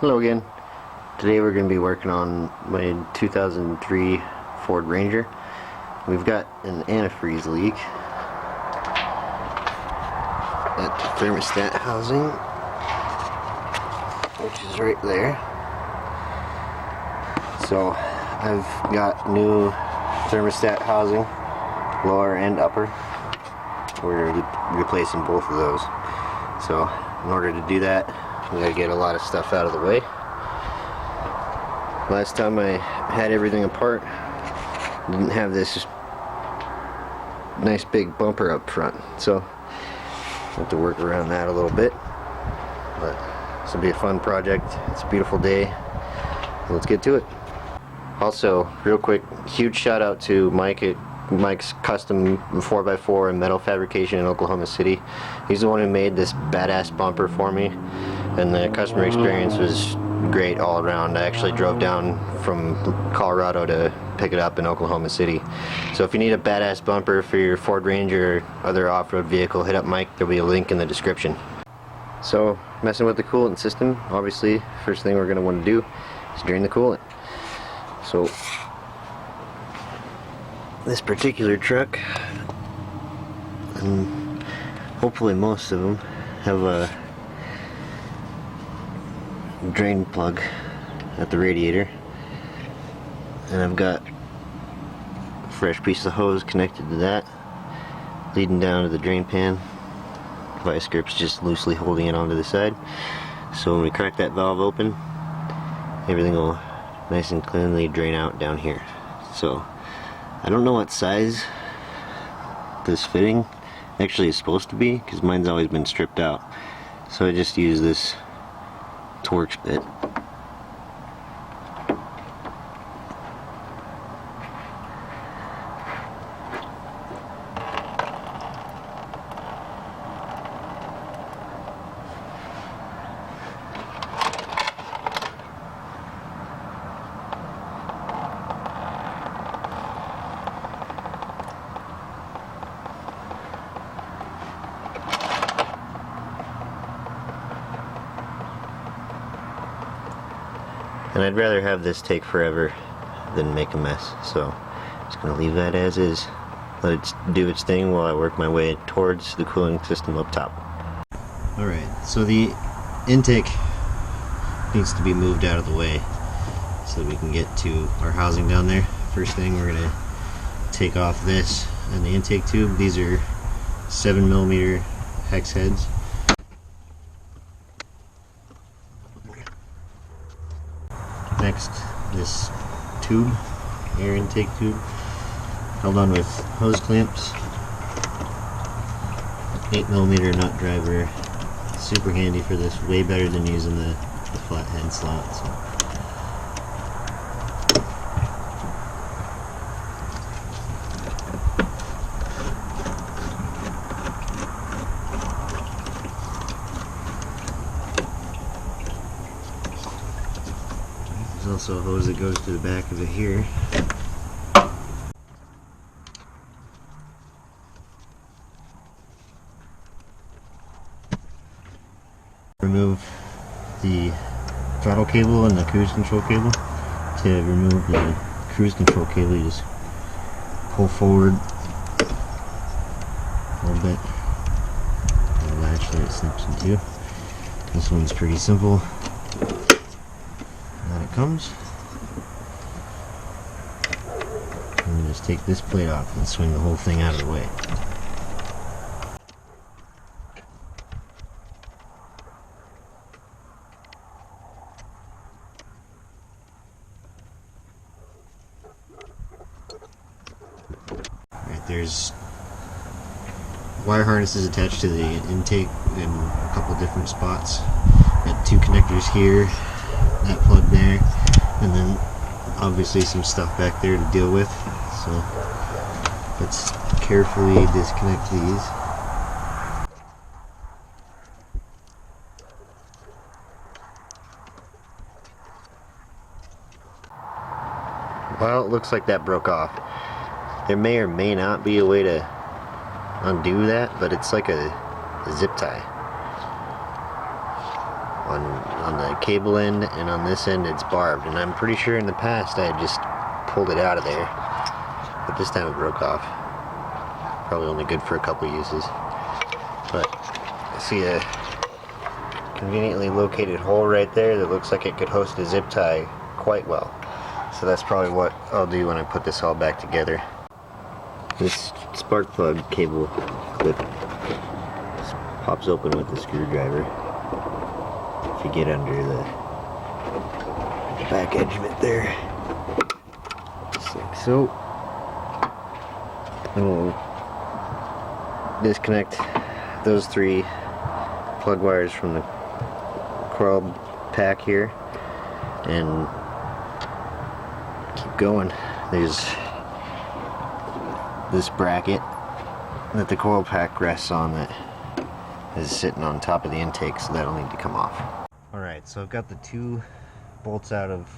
Hello again. Today we're going to be working on my 2003 Ford Ranger. We've got an antifreeze leak at the thermostat housing, which is right there. So I've got new thermostat housing, lower and upper. We're replacing both of those. So in order to do that, we gotta get a lot of stuff out of the way. Last time I had everything apart, didn't have this nice big bumper up front, so I have to work around that a little bit. But this will be a fun project. It's a beautiful day. Let's get to it. Also, real quick, huge shout out to Mike's Custom 4x4 and metal fabrication in Oklahoma City. He's the one who made this badass bumper for me, and the customer experience was great all around. I actually drove down from Colorado to pick it up in Oklahoma City. So if you need a badass bumper for your Ford Ranger or other off-road vehicle, hit up Mike. There'll be a link in the description. So messing with the coolant system, obviously first thing we're going to want to do is drain the coolant. So this particular truck, and hopefully most of them, have a drain plug at the radiator, and I've got a fresh piece of hose connected to that, leading down to the drain pan. Vice grip's just loosely holding it onto the side, so when we crack that valve open, everything will nice and cleanly drain out down here. So I don't know what size this fitting actually is supposed to be, because mine's always been stripped out, so I just use this Torx bit. And I'd rather have this take forever than make a mess, so I'm just going to leave that as is. Let it do its thing while I work my way towards the cooling system up top. Alright, so the intake needs to be moved out of the way so we can get to our housing down there. First thing, we're going to take off this and the intake tube. These are 7mm hex heads. Next, this tube, air intake tube, held on with hose clamps, 8mm nut driver, super handy for this, way better than using the flathead slot. So. There's also a hose that goes to the back of it here. Remove the throttle cable and the cruise control cable. To remove the cruise control cable, you just pull forward a little bit. The latch there it snaps into. This one's pretty simple. Comes, and we just take this plate off and swing the whole thing out of the way. Alright, there's wire harnesses attached to the intake in a couple different spots. Got two connectors here, that plug there, and then obviously some stuff back there to deal with, so let's carefully disconnect these. Well, it looks like that broke off. There may or may not be a way to undo that, but it's like a zip tie on the cable end, and on this end it's barbed, and I'm pretty sure in the past I had just pulled it out of there, but this time it broke off. Probably only good for a couple uses. But I see a conveniently located hole right there that looks like it could host a zip tie quite well. So that's probably what I'll do when I put this all back together. This spark plug cable clip pops open with the screwdriver if you get under the back edge of it there, just like so. And we'll disconnect those 3 plug wires from the coil pack here and keep going. There's this bracket that the coil pack rests on that is sitting on top of the intake, so that'll need to come off. Alright, so I've got the 2 bolts out of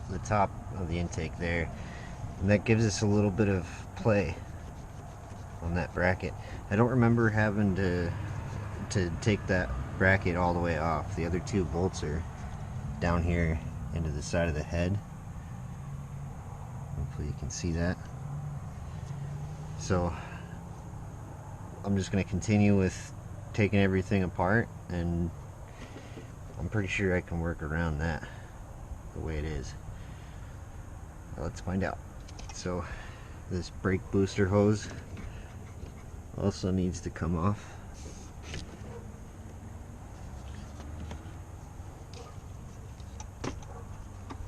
the top of the intake there, and that gives us a little bit of play on that bracket. I don't remember having to take that bracket all the way off. The other 2 bolts are down here into the side of the head. Hopefully you can see that. So I'm just going to continue with taking everything apart, and I'm pretty sure I can work around that the way it is. Let's find out. So this brake booster hose also needs to come off.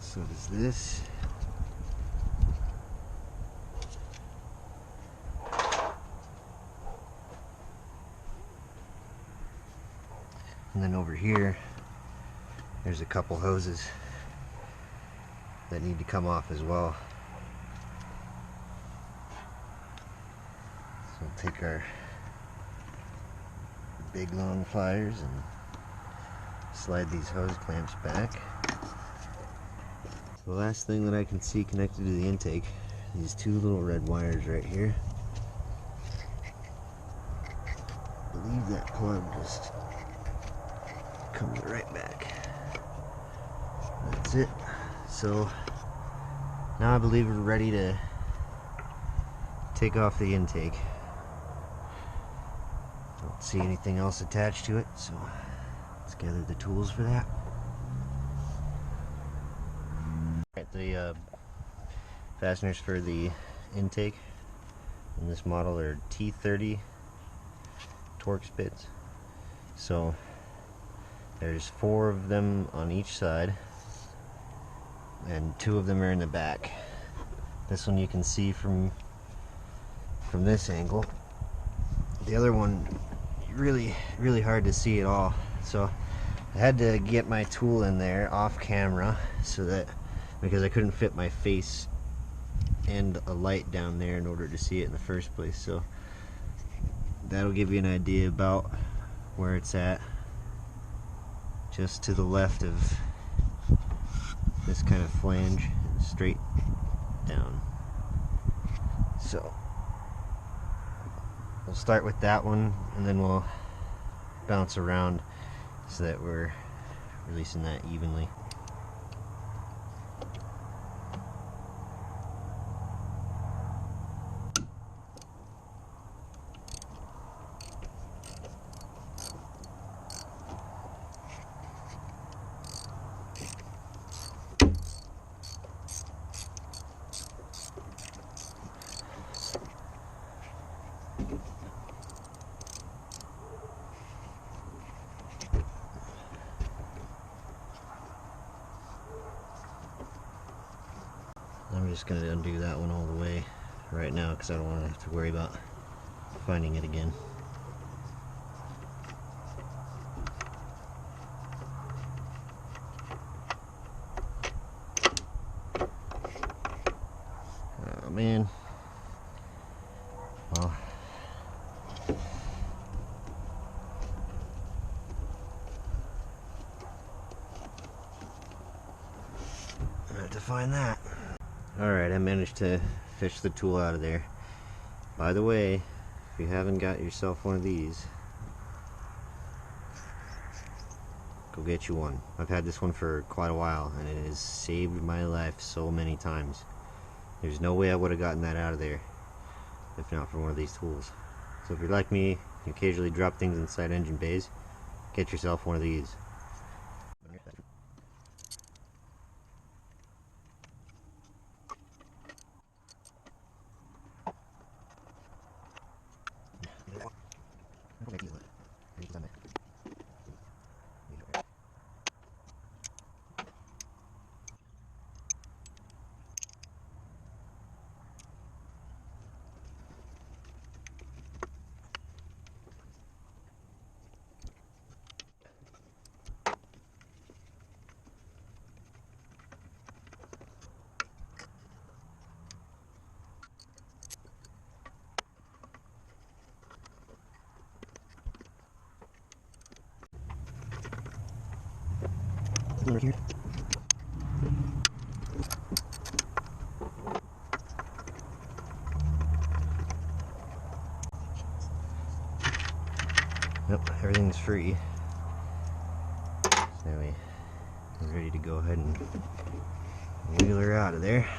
So does this. And then over here, there's a couple hoses that need to come off as well. So we'll take our big long pliers and slide these hose clamps back. The last thing that I can see connected to the intake, these 2 little red wires right here. I believe that plug just comes right back. That's it. So now I believe we're ready to take off the intake. Don't see anything else attached to it, so let's gather the tools for that. The fasteners for the intake in this model are T30 Torx bits. So there's 4 of them on each side, and 2 of them are in the back. This one you can see from this angle. The other one really hard to see at all. So I had to get my tool in there off camera, so that because I couldn't fit my face and a light down there in order to see it in the first place. So that'll give you an idea about where it's at, just to the left of this kind of flange, straight down. So we'll start with that one, and then we'll bounce around so that we're releasing that evenly. I'm just going to undo that one all the way right now because I don't want to have to worry about finding it again. Oh man. Well, I have to find that. Alright, I managed to fish the tool out of there. By the way, if you haven't got yourself one of these, go get you one. I've had this one for quite a while, and it has saved my life so many times. There's no way I would have gotten that out of there if not for one of these tools. So if you're like me, you occasionally drop things inside engine bays, get yourself one of these. Here. Yep, everything's free. So now we're ready to go ahead and wheel her out of there.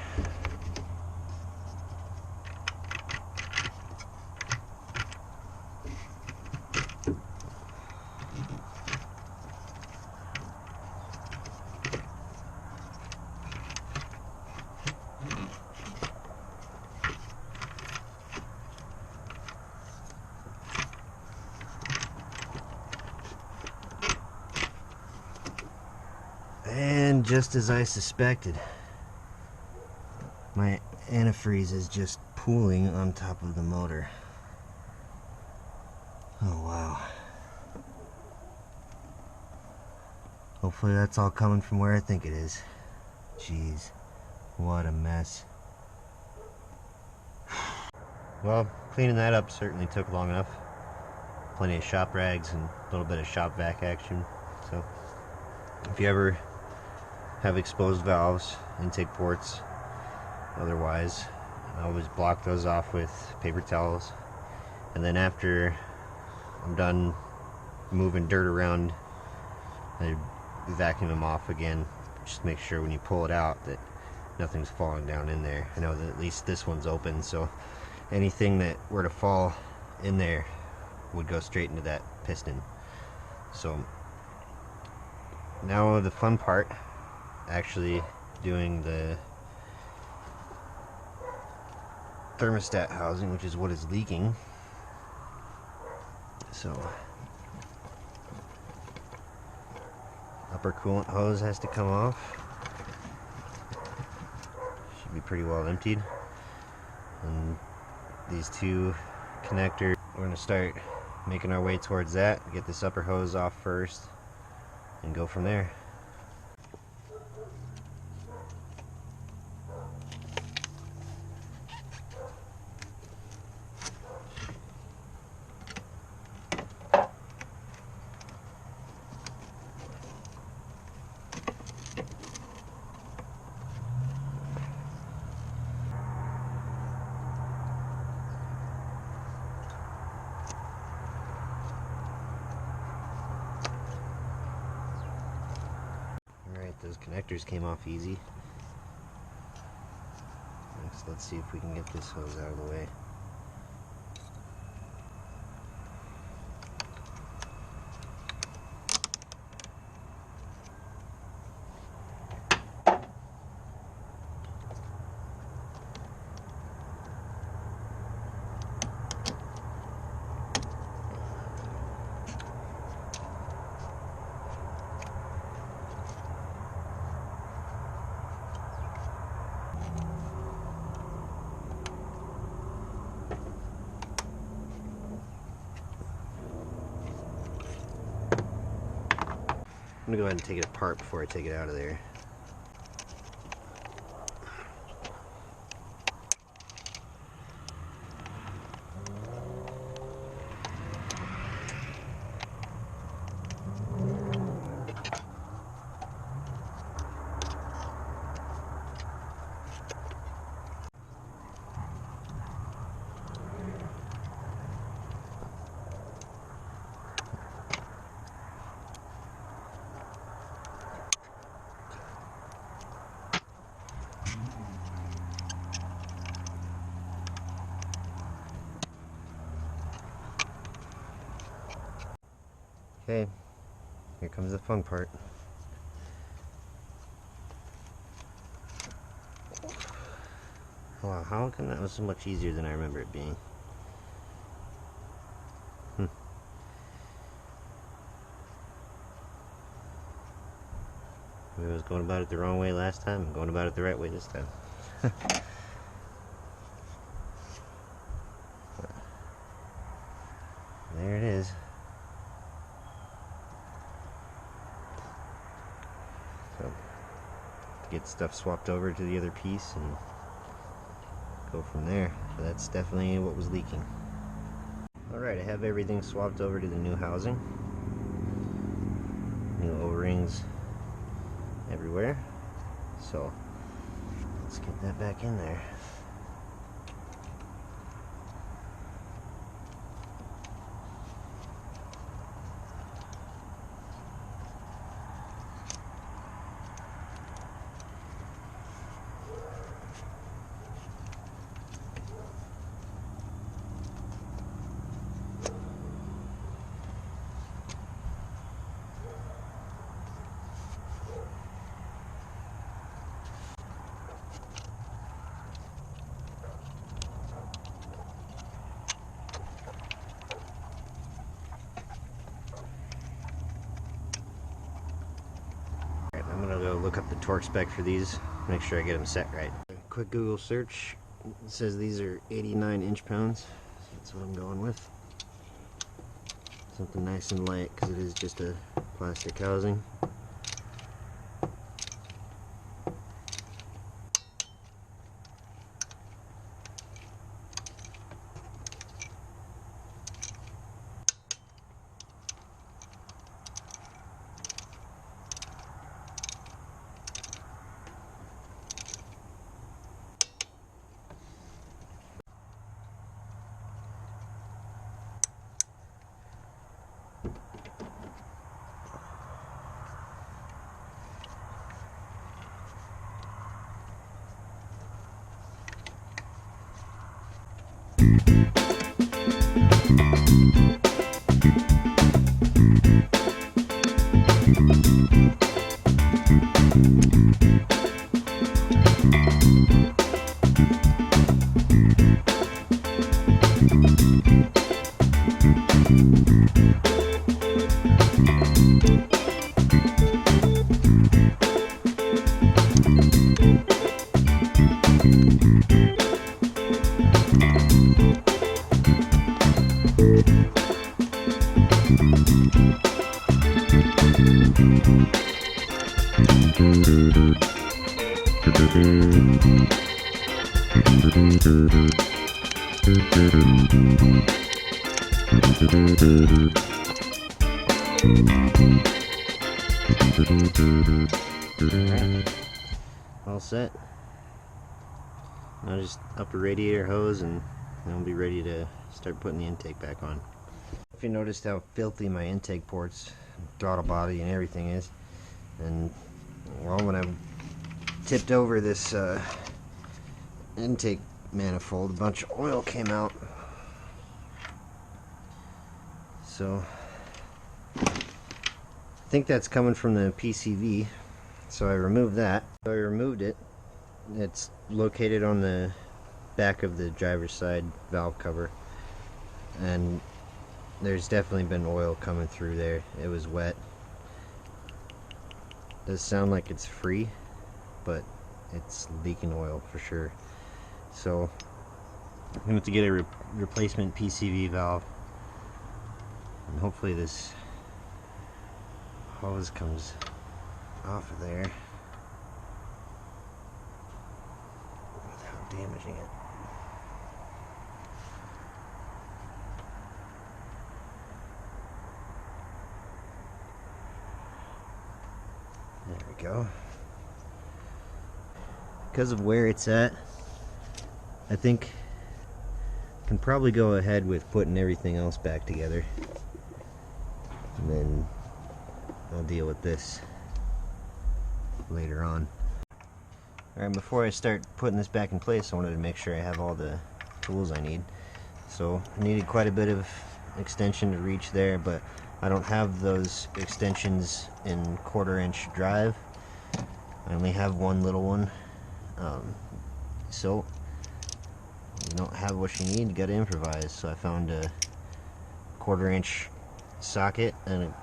And just as I suspected, my antifreeze is just pooling on top of the motor. Oh wow. Hopefully that's all coming from where I think it is. Jeez, what a mess. Well, cleaning that up certainly took long enough. Plenty of shop rags and a little bit of shop vac action. So if you ever have exposed valves, intake ports, otherwise, I always block those off with paper towels, and then after I'm done moving dirt around, I vacuum them off again. Just make sure when you pull it out that nothing's falling down in there. I know that at least this one's open, so anything that were to fall in there would go straight into that piston. So now the fun part, actually doing the thermostat housing, which is what is leaking. So upper coolant hose has to come off. Should be pretty well emptied. And these two connectors, we're going to start making our way towards that. Get this upper hose off first and go from there. Those connectors came off easy. Next, let's see if we can get this hose out of the way. I'm gonna go ahead and take it apart before I take it out of there. Okay, here comes the fun part. Wow, how come that was so much easier than I remember it being? Maybe I was going about it the wrong way last time. I'm going about it the right way this time. There it is. So, to get stuff swapped over to the other piece and go from there. So that's definitely what was leaking. Alright, I have everything swapped over to the new housing. New O-rings everywhere. So let's get that back in there. I'm gonna go look up the torque spec for these, make sure I get them set right. Quick Google search, it says these are 89 inch-pounds, so that's what I'm going with. Something nice and light, because it is just a plastic housing. Alright, all set. Now just up a radiator hose and then we'll be ready to start putting the intake back on. If you noticed how filthy my intake ports, throttle body and everything is, and well, when I tipped over this intake manifold, a bunch of oil came out. So I think that's coming from the PCV, so I removed that. So I removed it. It's located on the back of the driver's side valve cover, and there's definitely been oil coming through there. It was wet. Does sound like it's free, but it's leaking oil for sure. So I'm going to have to get a replacement PCV valve, and hopefully this hose comes off of there without damaging it. There we go. Because of where it's at, I think I can probably go ahead with putting everything else back together, and then I'll deal with this later on. Alright, before I start putting this back in place, I wanted to make sure I have all the tools I need. So I needed quite a bit of extension to reach there, but I don't have those extensions in 1/4" drive. I only have one little one. So you don't have what you need, you gotta improvise. So I found a 1/4" socket and a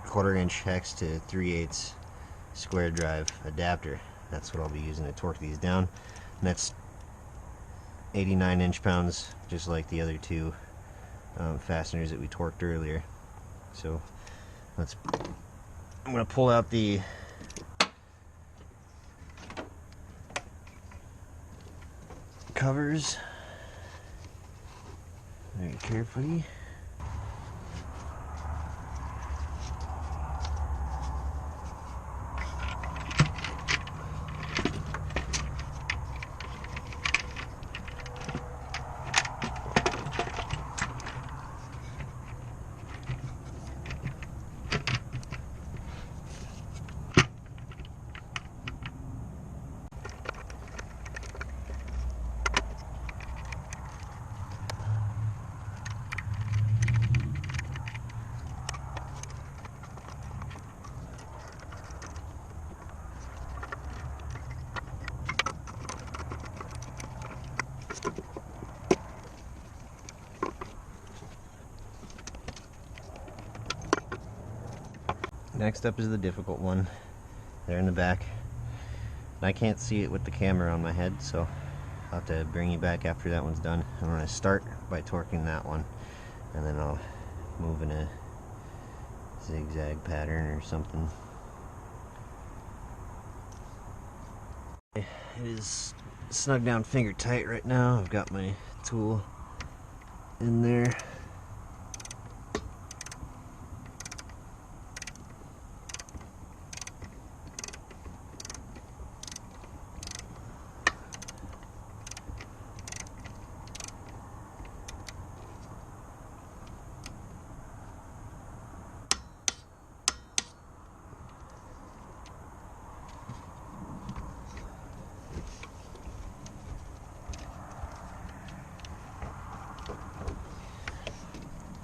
1/4" hex to 3/8 square drive adapter. That's what I'll be using to torque these down. And that's 89 inch-pounds, just like the other two fasteners that we torqued earlier. So I'm gonna pull out the covers very carefully. Next up is the difficult one. There in the back. And I can't see it with the camera on my head, so I'll have to bring you back after that one's done. I'm going to start by torquing that one, and then I'll move in a zigzag pattern or something. It is snug down finger tight right now. I've got my tool in there.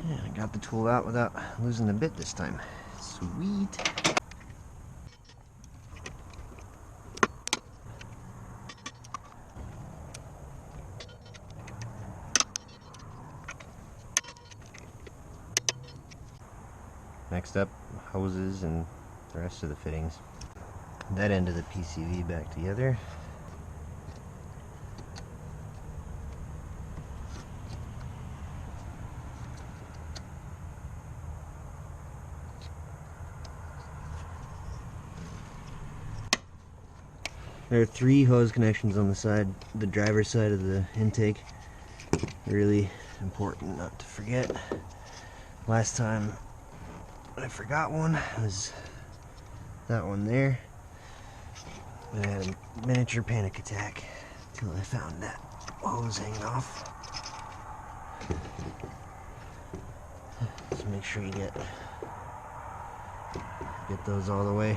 I got the tool out without losing the bit this time. Sweet. Next up, hoses and the rest of the fittings. That end of the PCV back together. There are 3 hose connections on the side, the driver's side of the intake. Really important not to forget. Last time I forgot one was that one there. I had a miniature panic attack until I found that hose hanging off. So make sure you get those all the way.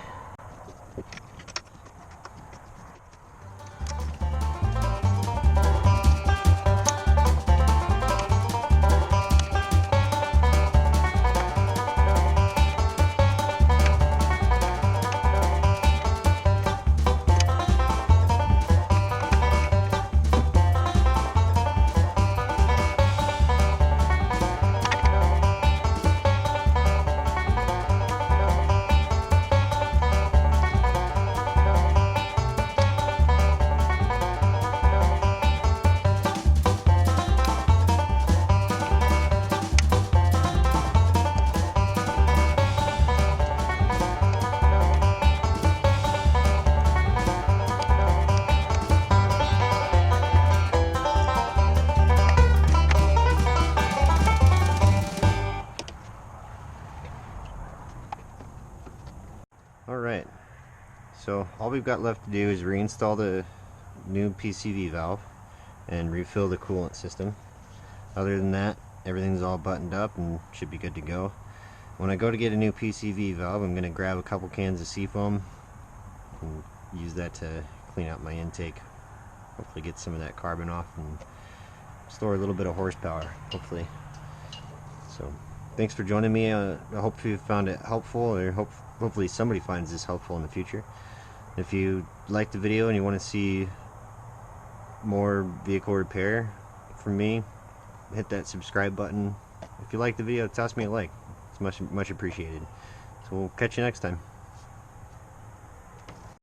Alright, so all we've got left to do is reinstall the new PCV valve and refill the coolant system. Other than that, everything's all buttoned up and should be good to go. When I go to get a new PCV valve, I'm going to grab a couple cans of seafoam and use that to clean out my intake. Hopefully get some of that carbon off and store a little bit of horsepower, hopefully. So thanks for joining me. I hope you found it helpful, or hopefully somebody finds this helpful in the future. If you like the video and you want to see more vehicle repair from me, hit that subscribe button. If you like the video, toss me a like. It's much appreciated. So we'll catch you next time.